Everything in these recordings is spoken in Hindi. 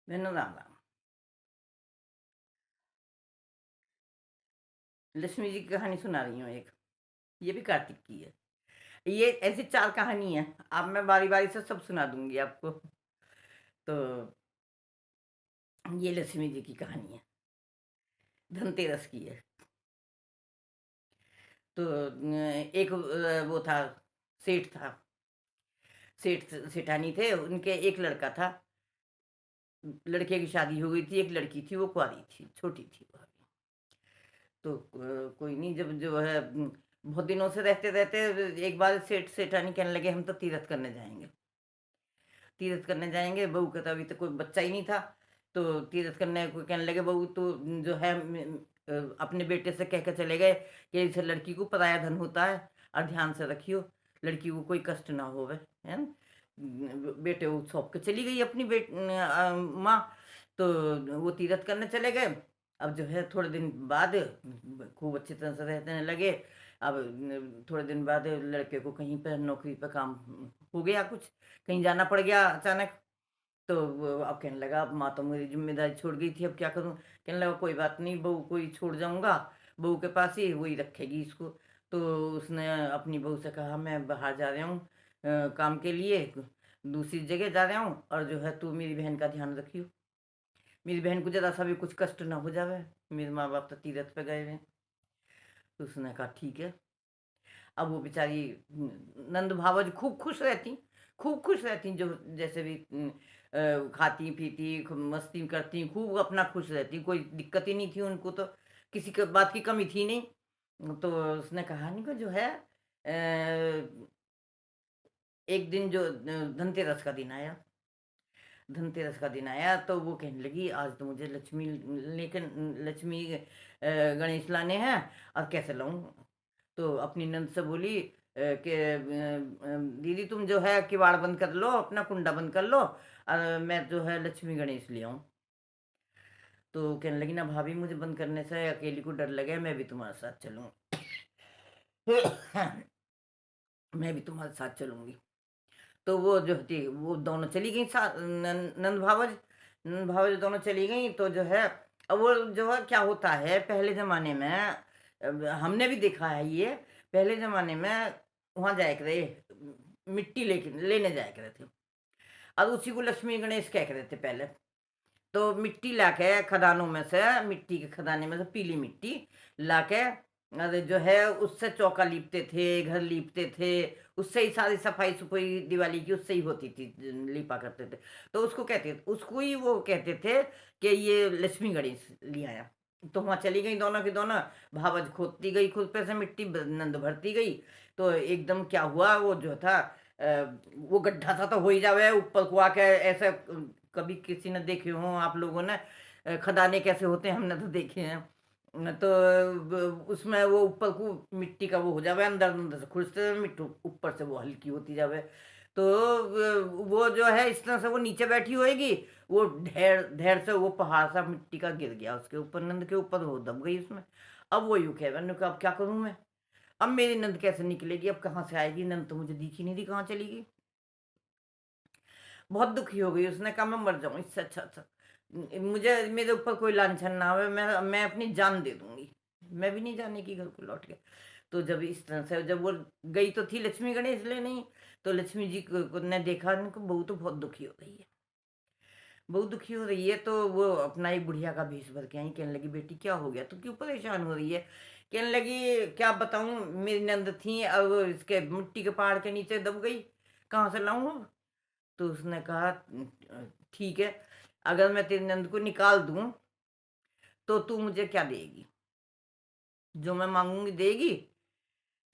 मैंने राम राम। लक्ष्मी जी की कहानी सुना रही हूँ एक। ये भी कार्तिक की है। ये ऐसी 4 कहानी है। अब मैं बारी-बारी से सब सुना दूँगी आपको। तो ये लक्ष्मी जी की कहानी है। धनतेरस की है। तो एक वो था, सेठ था। सेठानी थे, उनके एक लड़का था। लड़के की शादी हो गई थी, एक लड़की थी, वो कुँवारी थी, छोटी थी वो अभी। तो कोई नहीं, जब जो है बहुत दिनों से रहते-रहते एक बार सेठानी कहने लगे हम तो तीर्थ करने जाएँगे। तीर्थ करने जाएँगे, बहू का तो अभी तक कोई बच्चा ही नहीं था। तो तीर्थ करने को कहने लगे, बहू तो जो है अपने बेटे से कह के चले गए कि इस लड़की को पराया धन होता है और ध्यान से रखियो, लड़की को कोई कष्ट ना होवे, है ना? बेटे वो सौंप के चली गई अपनी माँ। तो वो तीर्थ करने चले गए। अब जो है थोड़े दिन बाद खूब अच्छी तरह से रहने लगे। अब थोड़े दिन बाद लड़के को कहीं पे नौकरी पे काम हो गया कुछ, कहीं जाना पड़ गया अचानक। तो वो अब कहने लगा, अब माँ तो मेरी ज़िम्मेदारी छोड़ गई थी, अब क्या करूँ? कहने लगा कोई बात नहीं, बहू को ही छोड़ जाऊँगा, बहू के पास ही, वही रखेगी इसको। तो उसने अपनी बहू से कहा, मैं बाहर जा रहा हूँ काम के लिए, दूसरी जगह जा रहा हूँ, और जो है तू मेरी बहन का ध्यान रखियो। मेरी बहन को ज़रा-सा भी कुछ कष्ट ना हो जावे, मेरे माँ-बाप तो तीर्थ पे गए हुए हैं। तो उसने कहा ठीक है। अब वो बेचारी नंद भावज खूब खुश रहती, जो जैसे भी खाती-पीती, खूब मस्ती करती, खूब अपना खुश रहती, कोई दिक्कत ही नहीं थी उनको तो, किसी क बात की कमी थी नहीं। तो उसने कहा इनको जो है एक दिन जो धनतेरस का दिन आया। धनतेरस का दिन आया तो वो कहने लगी आज तो मुझे लक्ष्मी गणेश लाने हैं, और कैसे लाऊँ? तो अपनी नंद से बोली कि दीदी तुम जो है किवाड़ बंद कर लो, अपना कुंडा बंद कर लो, और मैं जो है लक्ष्मी गणेश ले आऊँ। तो कहने लगी ना भाभी, मुझे बंद करने से अकेली को डर लगे, मैं भी तुम्हारे साथ चलूँ। मैं भी तुम्हारे साथ चलूँगी। तो वो जो थी वो दोनों चली गई नंद भावज दोनों चली गई। तो जो है अब वो जो है क्या होता है पहले ज़माने में, हमने भी देखा है ये, पहले ज़माने में वहाँ जाया करे, मिट्टी लेके लेने जाया करे थे, और उसी को लक्ष्मी गणेश कह करे थे पहले। तो मिट्टी लाके खदानों में से, मिट्टी के खदाने में से पीली मिट्टी लाके, अरे जो है उससे चौका लीपते थे, घर लीपते थे, उससे ही सारी सफाई-सुफाई दिवाली की उससे ही होती थी, लीपा करते थे। तो उसको ही वो कहते थे कि ये लक्ष्मी गणेश ले आया। तो वहाँ चली गई दोनों की दोनों, भावज खोदती गई खुरपे से मिट्टी, नंद भरती गई। तो एकदम क्या हुआ, वो जो था वो गड्ढा सा तो हो ही जावे, ऊपर को आके ऐसे कभी किसी ने देखे हों आप लोगों ने खदाने कैसे होते हैं, हमने तो देखे हैं। तो उसमें वो ऊपर को मिट्टी का वो हो जावे, अंदर अंदर से खुरसते मिट्टी ऊपर से वो हल्की होती जावे। तो वो जो है इस तरह से वो नीचे बैठी होएगी, वो ढेर ढेर से वो पहाड़ सा मिट्टी का गिर गया उसके ऊपर, नंद के ऊपर, वो दब गई उसमें। अब वो यूं कह, मैंने कहा अब क्या करूं मैं? अब मेरी नंद कैसे निकलेगी, अब कहाँ से आएगी? नंद तो मुझे दिखी नहीं दी, कहाँ चली गई? बहुत दुखी हो गई, उसने कहा मैं मर जाऊँ इससे अच्छा मुझे मेरे ऊपर कोई लांछन ना आवे, मैं अपनी जान दे दूँगी। मैं भी नहीं जाने की घर को लौट के। तो जब इस तरह से जब वो गई तो थी लक्ष्मी गणेश लेने ही, तो लक्ष्मी जी को ने देखा, उनको बहू तो बहुत दुखी हो रही है। बहू दुखी हो रही है, तो वो अपना एक बुढ़िया का भेष बन के आई, कहने लगी बेटी क्या हो गया? तू क्यों परेशान हो रही है? कहने लगी क्या बताऊँ, मेरी नंद थी, अब इसके मिट्टी के पहाड़ के नीचे दब गई, कहाँ से लाऊँ अब? तो उसने कहा ठीक है, अगर मैं तेरी नंद को निकाल दूँ, तो तू मुझे क्या देगी? जो मैं माँगूँगी देगी?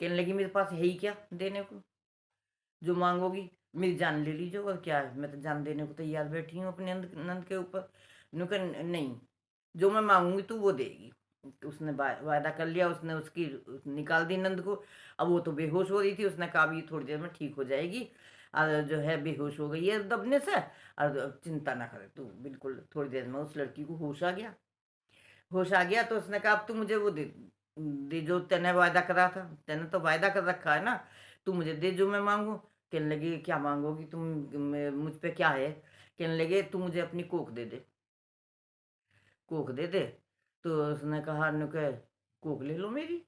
कहने लगी मेरे पास है ही क्या देने को? जो माँगोगी मेरी जान ले लीजिए, और क्या है, मैं तो जान देने को तैयार बैठी हूँ अपने नंद नंद के ऊपर। मैंने कहा नहीं, जो मैं माँगूँगी तू वो देगी। तो उसने वायदा कर लिया, उसने उसकी निकाल दी नंद को। अब वो तो बेहोश हो रही थी, उसने कहा अब ये थोड़ी देर में ठीक हो जाएगी, और जो है बेहोश हो गई है दबने से, और चिंता ना करे तू, बिल्कुल थोड़ी देर में उस लड़की को होश आ गया। होश आ गया तो उसने कहा अब तू मुझे वो दे, दे जो तूने वायदा करा था, तूने तो वायदा कर रखा है ना, तू मुझे दे जो मैं माँगूँ। कहने लगी क्या माँगोगे तुम, मुझ पे क्या है? कहने लगे तू मुझे अपनी कोख दे दे, कोख दे दे। तो उसने कहा नु के कोख ले लो मेरी।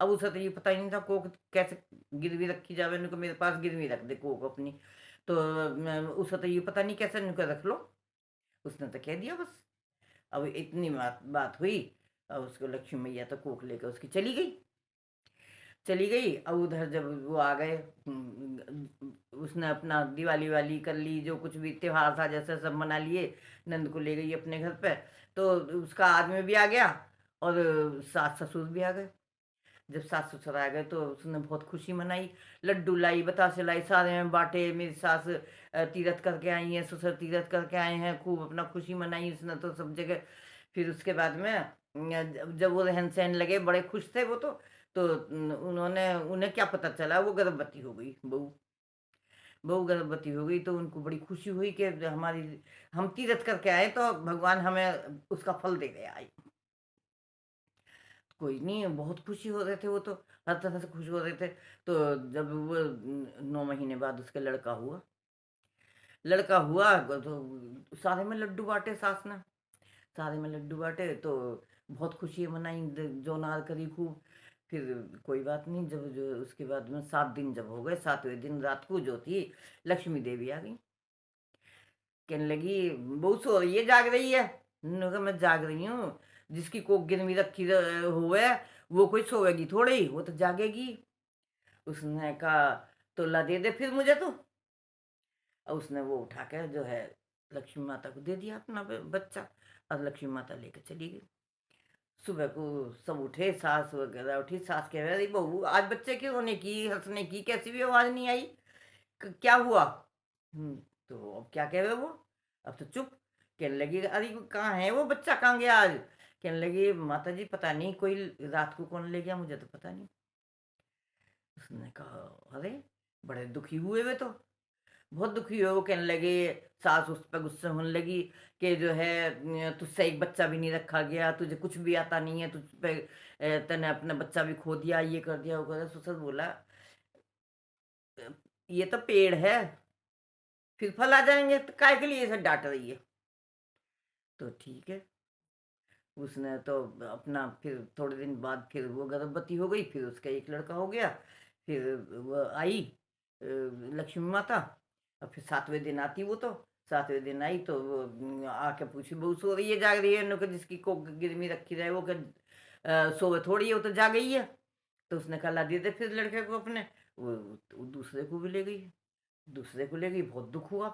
अब उसे तो ये पता ही नहीं था कोख कैसे गिरवी रखी जावे, नु के मेरे पास गिरवी रख दे कोख अपनी। तो उसे तो ये पता नहीं कैसे नु के रख लो, उसने तो कह दिया बस। अब इतनी बात बात हुई, और उसको लक्ष्मी मैया तो कोख लेकर उसकी चली गई। चली गई, अब उधर जब वो आ गए, उसने अपना दिवाली वाली कर ली, जो कुछ भी त्योहार था जैसे सब मना लिए, नंद को ले गई अपने घर पे। तो उसका आदमी भी आ गया और सास ससुर भी आ गए। जब सास ससुर आ गए तो उसने बहुत खुशी मनाई, लड्डू लाई, बतासे लाई, सारे में बांटे। मेरी सास तीरथ करके आई है, ससुर तीरथ करके आए हैं, खूब अपना खुशी मनाई उसने तो सब जगह। फिर उसके बाद में जब वो रहन सहन लगे, बड़े खुश थे वो तो उन्होंने उन्हें क्या पता चला वो गर्भवती हो गई, बहू बहू गर्भवती हो गई। तो उनको बड़ी खुशी हुई कि हमारी हम तीरथ करके आए तो भगवान हमें उसका फल दे गया। कोई नहीं, बहुत खुशी हो रहे थे वो तो, हर तरह से खुश हो रहे थे। तो जब वो 9 महीने बाद उसका लड़का हुआ, लड़का हुआ तो सारे में लड्डू बाँटे सास ने, सारे में लड्डू बाँटे तो बहुत खुशी मनाई, जोनार करी खूब। फिर कोई बात नहीं, जब जो उसके बाद में 7 दिन जब हो गए, 7वें दिन रात को जो थी लक्ष्मी देवी आ गई। कहने लगी बहू सो रही है, जाग रही है। मैंने कहा मैं जाग रही हूँ, जिसकी कोख गिरवी रखी हुए वो कोई सोएगी थोड़ी, वो तो जागेगी। उसने कहा तो ला दे दे फिर मुझे तो। और उसने वो उठा के जो है लक्ष्मी माता को दे दिया अपना बच्चा, और लक्ष्मी माता लेकर चली गई। सुबह को सब उठे, सास वगैरह उठी, सास कह रही बहू आज बच्चे के रोने की हंसने की कैसी भी आवाज नहीं आई, क्या हुआ? तो अब क्या कह रहे वो, अब तो चुप। कहने लगी अरे कहाँ है वो बच्चा, कहाँ गया आज? कहने लगी माता जी पता नहीं, कोई रात को कौन ले गया, मुझे तो पता नहीं। उसने कहा अरे, बड़े दुखी हुए वे तो, बहुत दुखी हुए वो। कहने लगे, सास उस पर गुस्से होने लगी कि जो है तुझसे एक बच्चा भी नहीं रखा गया, तुझे कुछ भी आता नहीं है, तुझ पे तने अपना बच्चा भी खो दिया, ये कर दिया वो कर दिया। ससुर बोला ये तो पेड़ है, फिर फल आ जाएंगे, तो काय के लिए इसे डांट रही है? तो ठीक है, उसने तो अपना फिर थोड़े दिन बाद फिर वो गर्भवती हो गई, फिर उसका एक लड़का हो गया। फिर वो आई लक्ष्मी माता, और फिर 7वें दिन आती वो तो, 7वें दिन आई तो वो आके पूछी बहू सो रही है, जाग रही है? उन्होंने कहा जिसकी को गिरमी रखी रहे वो सोवे थोड़ी है, वो तो जा गई है। तो उसने कहा ला दे दे फिर लड़के को अपने। वो दूसरे को भी ले गई, दूसरे को ले गई, बहुत दुख हुआ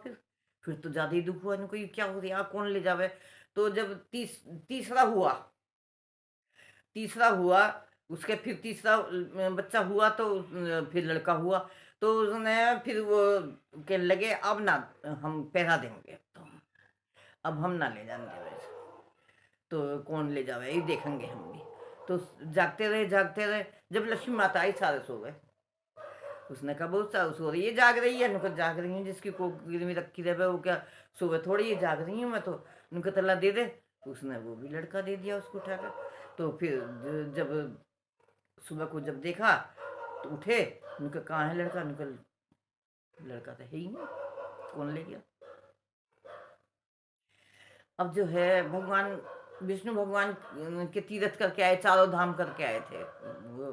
फिर तो ज़्यादा ही दुख हुआ, इनको ये क्या हो गया, कौन ले जावे? तो जब तीसरा हुआ, तीसरा हुआ, उसके फिर तीसरा बच्चा हुआ तो फिर लड़का हुआ। तो उसने फिर वो कहने लगे अब ना हम पहरा देंगे, तो अब हम ना ले जाएंगे वैसे, तो कौन ले जावे, ये देखेंगे हम भी। तो जागते रहे जागते रहे, जब लक्ष्मी माता आई सारे सो गए। उसने कहा बहुत सा सो रही है, जाग रही है? उनका जाग रही हूँ, जिसकी कोख गिरवी रखी रहे वो क्या सुबह थोड़ी है, जाग रही हूँ मैं तो। उनका तला दे दे, तो उसने वो भी लड़का दे दिया उसको उठाकर। तो फिर जब सुबह को जब देखा तो उठे, उनका कहाँ है लड़का? उनका लड़का तो है ही नहीं, कौन ले गया? अब जो है भगवान विष्णु भगवान के तीरथ करके आए, चारों धाम करके आए थे वो।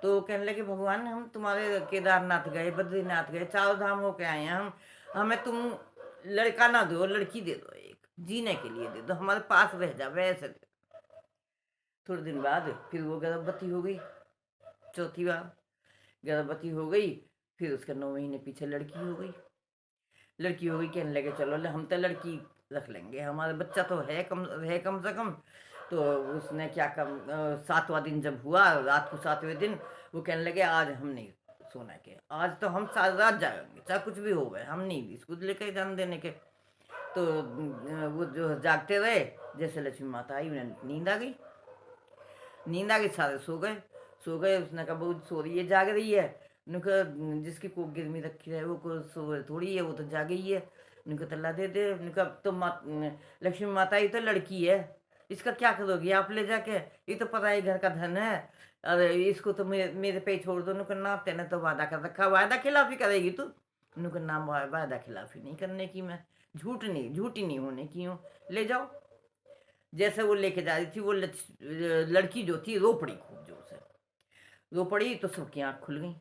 तो कहने लगे भगवान हम तुम्हारे केदारनाथ गए, बद्रीनाथ गए, चारों धाम होके आए हैं हम, हमें तुम लड़का ना दो, लड़की दे दो, एक जीने के लिए दे दो, हमारे पास रह जावे ऐसे दे दो। थोड़े दिन बाद फिर वो गर्भवती हो गई, चौथी बार गर्भवती हो गई। फिर उसके 9 महीने पीछे लड़की हो गई, लड़की हो गई। कहने लगे चलो हम तो लड़की रख लेंगे, हमारा बच्चा तो है कम से कम। तो उसने क्या कम 7वां दिन जब हुआ, रात को 7वें दिन, वो कहने लगे आज हम नहीं सोना के, आज तो हम सारी रात जागेंगे, चाहे कुछ भी हो गए, हम नहीं भी इसको लेकर जान देने के। तो वो जो जागते रहे, जैसे लक्ष्मी माता आई उन्हें नींद आ गई, नींद आ गई, सारे सो गए, सो गए। उसने कहा बहुत सो रही है, जाग रही है? उनका जिसकी कोख गिरवी रखी है वो को सो थोड़ी है, वो तो जाग गई है। उनका तल्ला दे दे, उनका तो लक्ष्मी माता ही तो लड़की है, इसका क्या करोगी आप ले जाके, ये तो पता है घर का धन है, अरे इसको तो मेरे पे ही छोड़ दो। उनका ना तेने तो वादा कर रखा, वादा खिलाफी करेगी तू? उनका नाम वायदा खिलाफी नहीं करने की, मैं झूठी नहीं होने की हूँ, ले जाओ। जैसे वो लेके जा रही थी, वो लड़की जो थी रो पड़ी खूब जोर से, रो पड़ी तो सबकी आँख खुल गई,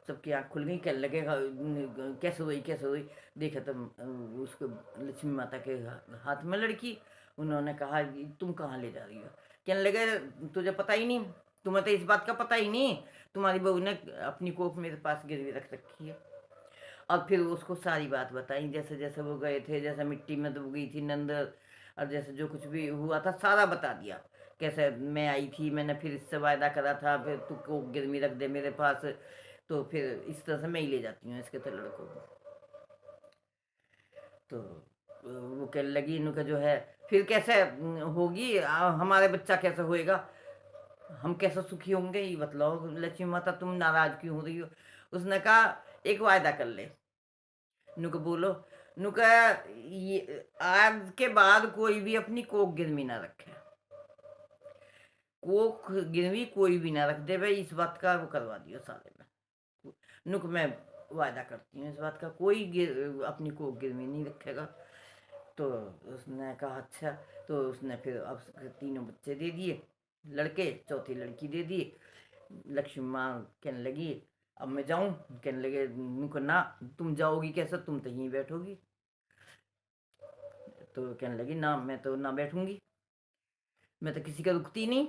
सबकी आँख खुल गई। कहने लगे कैसे हुई कैसे हुई। देखा तो उसको लक्ष्मी माता के हाथ में लड़की। उन्होंने कहा तुम कहाँ ले जा रही हो। कहने लगे तुझे पता ही नहीं, तुम्हें तो इस बात का पता ही नहीं, तुम्हारी बहू ने अपनी कोख मेरे पास गिरवी रख रखी है। और फिर उसको सारी बात बताई, जैसे जैसे वो गए थे, जैसे मिट्टी में डूब गई थी नंद, और जैसे जो कुछ भी हुआ था सारा बता दिया। कैसे मैं आई थी, मैंने फिर इससे वायदा करा था, फिर तू को गिरवी रख दे मेरे पास, तो फिर इस तरह से मैं ही ले जाती हूँ इसके तो लड़कों को। तो वो कहने लगी इनका जो है फिर कैसे होगी, हमारे बच्चा कैसे होएगा, हम कैसे सुखी होंगे, ये बतलाओ लक्ष्मी माता, तुम नाराज क्यों हो रही हो। उसने कहा एक वायदा कर ले। नुका बोलो। नुका ये आज के बाद कोई भी अपनी कोख गिरवी ना रखे, कोख गिरवी कोई भी ना रख दे भाई, इस बात का वो करवा दियो साले में। नुक मैं वायदा करती हूँ इस बात का, कोई अपनी कोख गिरवी नहीं रखेगा। तो उसने कहा अच्छा। तो उसने फिर अब तीनों बच्चे दे दिए, लड़के, चौथी लड़की दे दी। लक्ष्मी माँ कहने लगी अब मैं जाऊं। कहने लगे नुका ना, तुम जाओगी कैसे, तुम तो यहीं बैठोगी। तो कहने लगी ना, मैं तो ना बैठूंगी, मैं तो किसी का रुकती नहीं।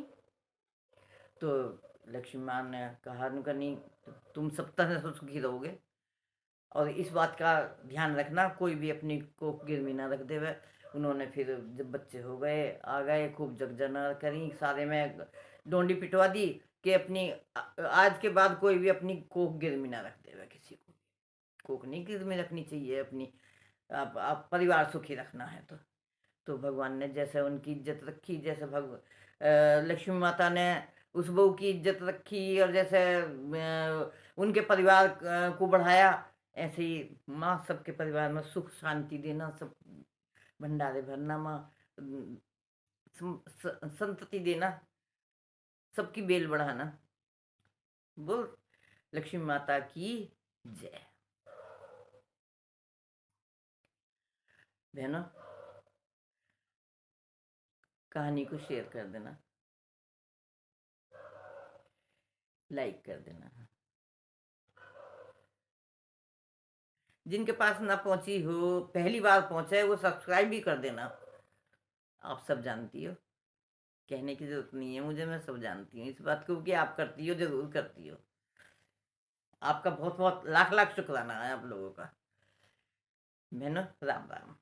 तो लक्ष्मी माँ ने कहा नुका नहीं, तुम सब तरह से सुखी रहोगे, और इस बात का ध्यान रखना कोई भी अपनी कोख गिरवी ना रख देवे। उन्होंने फिर जब बच्चे हो गए आ गए, खूब जगजना करी, सारे में डोंडी पिटवा दी कि अपनी आज के बाद कोई भी अपनी कोख गिरवी ना रख देवे किसी को। कोख नहीं गिरवी रखनी चाहिए अपनी, आप परिवार सुखी रखना है तो भगवान ने जैसे उनकी इज्जत रखी, जैसे लक्ष्मी माता ने उस बहू की इज्जत रखी, और जैसे उनके परिवार को बढ़ाया, ऐसे ही माँ सबके परिवार में सुख शांति देना, सब भंडारे भरना माँ, संतति देना, सबकी बेल बढ़ाना। बोल लक्ष्मी माता की जय। बहनों, कहानी को शेयर कर देना, लाइक कर देना। जिनके पास ना पहुंची हो, पहली बार पहुंचे, वो सब्सक्राइब भी कर देना। आप सब जानती हो, कहने की जरूरत नहीं है मुझे, मैं सब जानती हूँ इस बात को कि आप करती हो, जरूर करती हो। आपका बहुत बहुत लाख लाख शुक्राना है आप लोगों का। बहनों, राम राम।